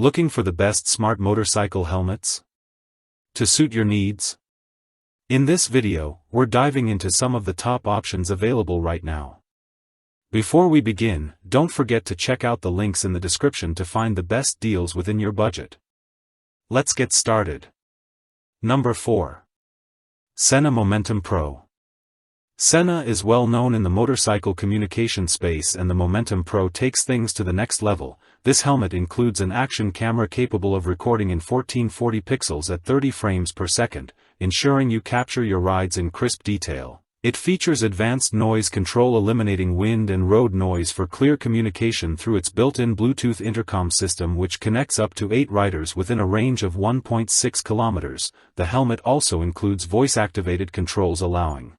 Looking for the best smart motorcycle helmets to suit your needs? In this video, we're diving into some of the top options available right now. Before we begin, don't forget to check out the links in the description to find the best deals within your budget. Let's get started. Number 4. Sena Momentum Pro. Sena is well known in the motorcycle communication space, and the Momentum Pro takes things to the next level. This helmet includes an action camera capable of recording in 1440 pixels at 30 frames per second, ensuring you capture your rides in crisp detail. It features advanced noise control, eliminating wind and road noise for clear communication through its built-in Bluetooth intercom system, which connects up to 8 riders within a range of 1.6 kilometers. The helmet also includes voice-activated controls, allowing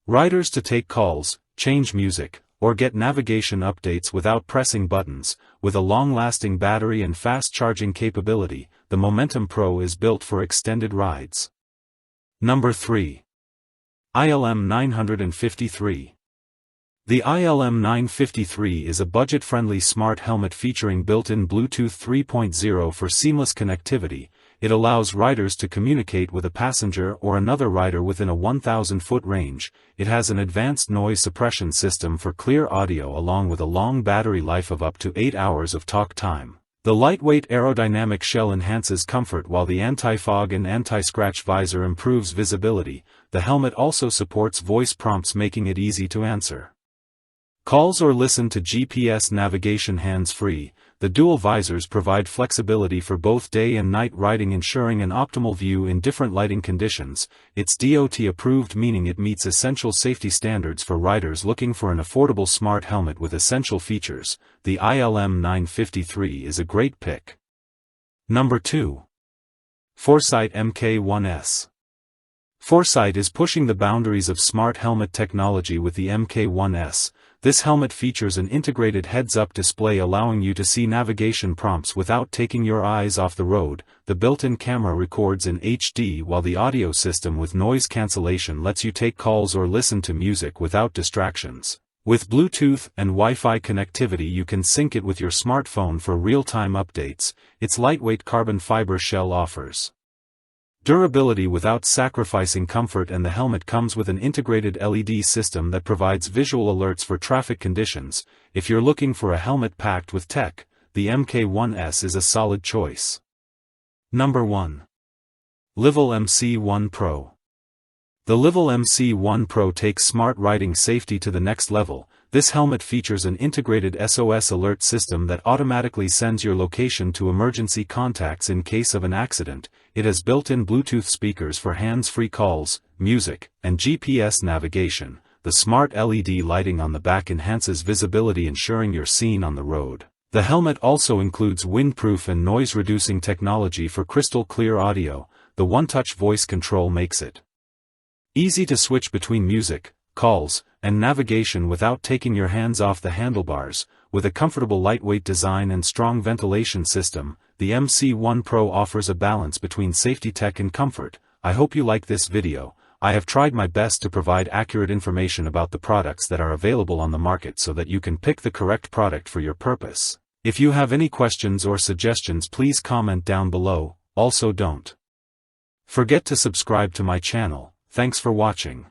riders to take calls, change music, or get navigation updates without pressing buttons. With a long-lasting battery and fast charging capability, the Momentum Pro is built for extended rides. Number 3. ILM 953. The ILM 953 is a budget-friendly smart helmet featuring built-in Bluetooth 3.0 for seamless connectivity. It allows riders to communicate with a passenger or another rider within a 1,000-foot range. It has an advanced noise suppression system for clear audio, along with a long battery life of up to 8 hours of talk time. The lightweight aerodynamic shell enhances comfort, while the anti-fog and anti-scratch visor improves visibility. The helmet also supports voice prompts, making it easy to answer calls or listen to GPS navigation hands-free. The dual visors provide flexibility for both day and night riding, ensuring an optimal view in different lighting conditions. It's DOT approved, meaning it meets essential safety standards for riders looking for an affordable smart helmet with essential features. The ILM 953 is a great pick. Number 2. Foresight MK1S. Foresight is pushing the boundaries of smart helmet technology with the MK1S. This helmet features an integrated heads-up display, allowing you to see navigation prompts without taking your eyes off the road. The built-in camera records in HD, while the audio system with noise cancellation lets you take calls or listen to music without distractions. With Bluetooth and Wi-Fi connectivity, you can sync it with your smartphone for real-time updates. Its lightweight carbon fiber shell offers durability without sacrificing comfort, and the helmet comes with an integrated LED system that provides visual alerts for traffic conditions. If you're looking for a helmet packed with tech, the MK1S is a solid choice. Number 1. Livel MC1 Pro. The Livel MC1 Pro takes smart riding safety to the next level. This helmet features an integrated SOS alert system that automatically sends your location to emergency contacts in case of an accident. It has built-in Bluetooth speakers for hands-free calls, music, and GPS navigation. The smart LED lighting on the back enhances visibility, ensuring you're seen on the road. The helmet also includes windproof and noise-reducing technology for crystal-clear audio. The one-touch voice control makes it easy to switch between music, calls, and navigation without taking your hands off the handlebars. With a comfortable lightweight design and strong ventilation system, the MC1 Pro offers a balance between safety tech and comfort. I hope you like this video. I have tried my best to provide accurate information about the products that are available on the market so that you can pick the correct product for your purpose. If you have any questions or suggestions, please comment down below. Also, don't forget to subscribe to my channel. Thanks for watching.